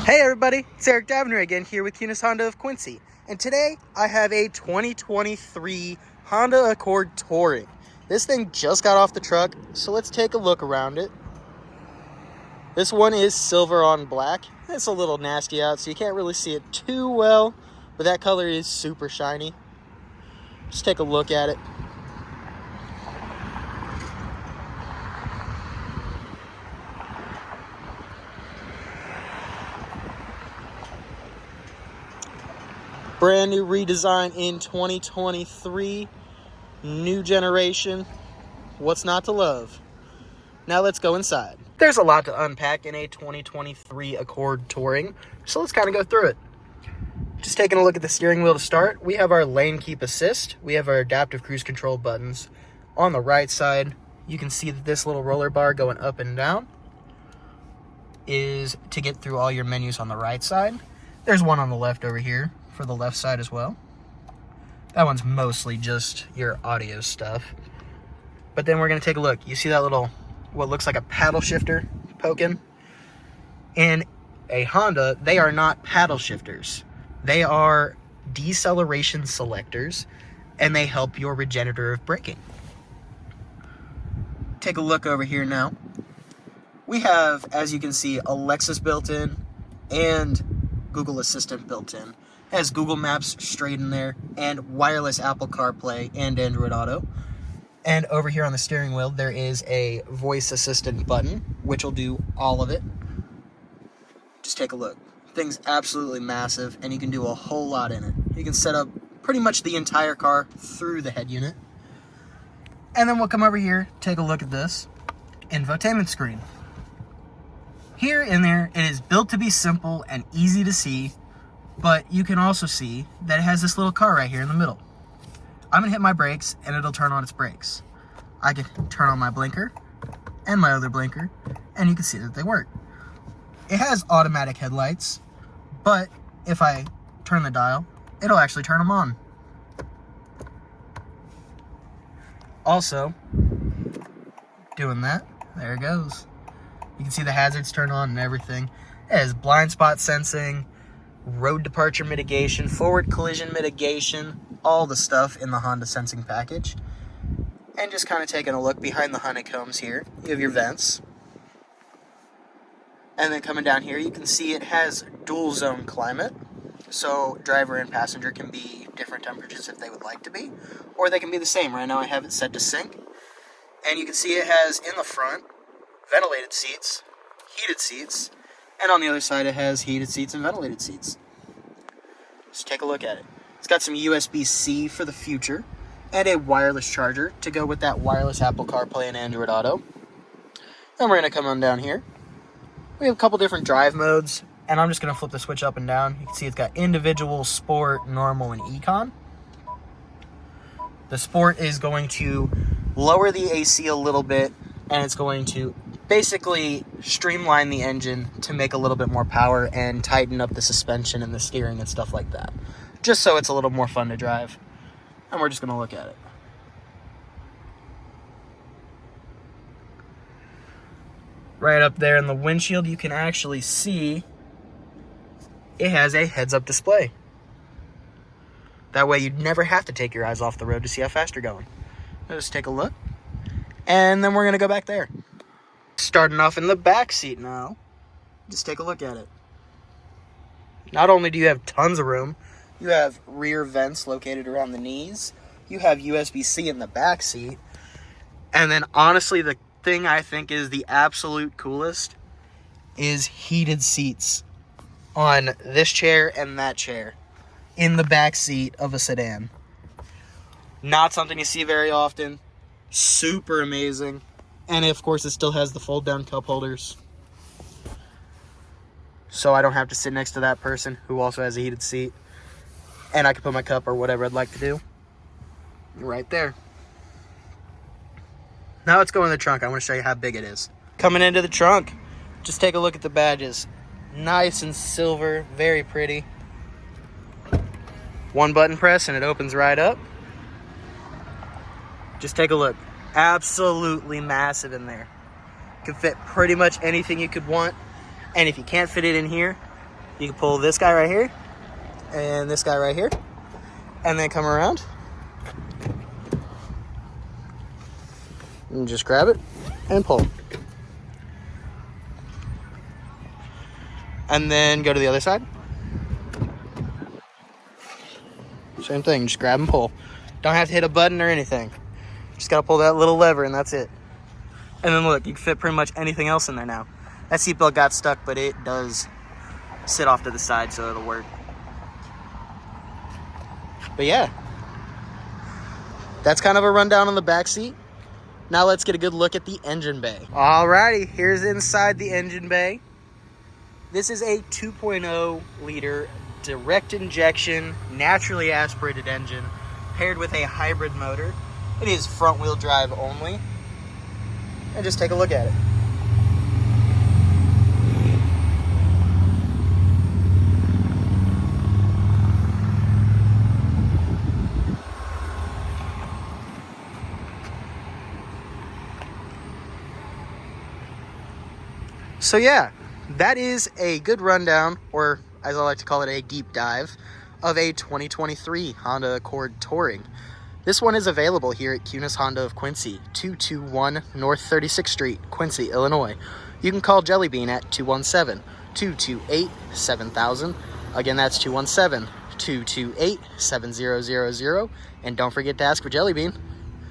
Hey everybody, it's Eric Davner again here with Kunis Honda of Quincy. And today I have a 2023 Honda Accord Touring. This thing just got off the truck, so let's take a look around it. This one is silver on black. It's a little nasty out, so you can't really see it too well, but that color is super shiny. Just take a look at it. Brand new redesign in 2023. New generation. What's not to love? Now let's go inside. There's a lot to unpack in a 2023 Accord Touring, so let's kind of go through it. Just taking a look at the steering wheel to start, we have our lane keep assist. We have our adaptive cruise control buttons. On the right side, you can see that this little roller bar going up and down is to get through all your menus on the right side. There's one on the left over here for the left side as well. That one's mostly just your audio stuff. But then we're going to take a look. You see that little, what looks like a paddle shifter poking? In a Honda, they are not paddle shifters. They are deceleration selectors, and they help your regenerative braking. Take a look over here now. We have, as you can see, Alexa's built in and Google Assistant built in. It has Google Maps straight in there and wireless Apple CarPlay and Android Auto. And over here on the steering wheel, there is a voice assistant button, which will do all of it. Just take a look. Thing's absolutely massive, and you can do a whole lot in it. You can set up pretty much the entire car through the head unit. And then we'll come over here, take a look at this infotainment screen. Here in there, it is built to be simple and easy to see, but you can also see that it has this little car right here in the middle. I'm gonna hit my brakes and it'll turn on its brakes. I can turn on my blinker and my other blinker, and you can see that they work. It has automatic headlights, but if I turn the dial, it'll actually turn them on. Also, doing that, there it goes. You can see the hazards turn on and everything. It has blind spot sensing, road departure mitigation, forward collision mitigation, all the stuff in the Honda sensing package. And just kind of taking a look behind the honeycombs here, you have your vents. And then coming down here, you can see it has dual zone climate. So driver and passenger can be different temperatures if they would like to be, or they can be the same. Right now I have it set to sync. And you can see it has in the front ventilated seats, heated seats, and on the other side it has heated seats and ventilated seats. Just take a look at it. It's got some USB-C for the future and a wireless charger to go with that wireless Apple CarPlay and Android Auto. Then we're going to come on down here. We have a couple different drive modes, and I'm just going to flip the switch up and down. You can see it's got individual, sport, normal, and econ. The sport is going to lower the AC a little bit, and it's going to basically streamline the engine to make a little bit more power and tighten up the suspension and the steering and stuff like that, just so it's a little more fun to drive. And we're just going to look at it. Right up there in the windshield, you can actually see it has a heads-up display. That way you'd never have to take your eyes off the road to see how fast you're going. Let's take a look, and then we're going to go back there. Starting off in the back seat now, just take a look at it. Not only do you have tons of room, you have rear vents located around the knees, you have USB-C in the back seat, and then honestly the thing I think is the absolute coolest is heated seats on this chair and that chair in the back seat of a sedan. Not something you see very often. Super amazing. And of course, it still has the fold-down cup holders. So I don't have to sit next to that person who also has a heated seat. And I can put my cup or whatever I'd like to do right there. Now let's go in the trunk. I want to show you how big it is. Coming into the trunk, just take a look at the badges. Nice and silver, very pretty. One button press and it opens right up. Just take a look. Absolutely massive in there. Can fit pretty much anything you could want. And if you can't fit it in here, You can pull this guy right here and this guy right here, and then come around and just grab it and pull. And then go to the other side. Same thing, just grab and pull. Don't have to hit a button or anything. Just gotta pull that little lever and that's it. And then look, you can fit pretty much anything else in there now. That seatbelt got stuck, but it does sit off to the side, so it'll work. But yeah, that's kind of a rundown on the back seat. Now let's get a good look at the engine bay. Alrighty, here's inside the engine bay. This is a 2.0 liter direct injection, naturally aspirated engine paired with a hybrid motor. It is front wheel drive only. And just take a look at it. So yeah, that is a good rundown, or as I like to call it, a deep dive of a 2023 Honda Accord Touring. This one is available here at Cunis Honda of Quincy, 221 North 36th Street, Quincy, Illinois. You can call Jelly Bean at 217-228-7000. Again, that's 217-228-7000. And don't forget to ask for Jelly Bean.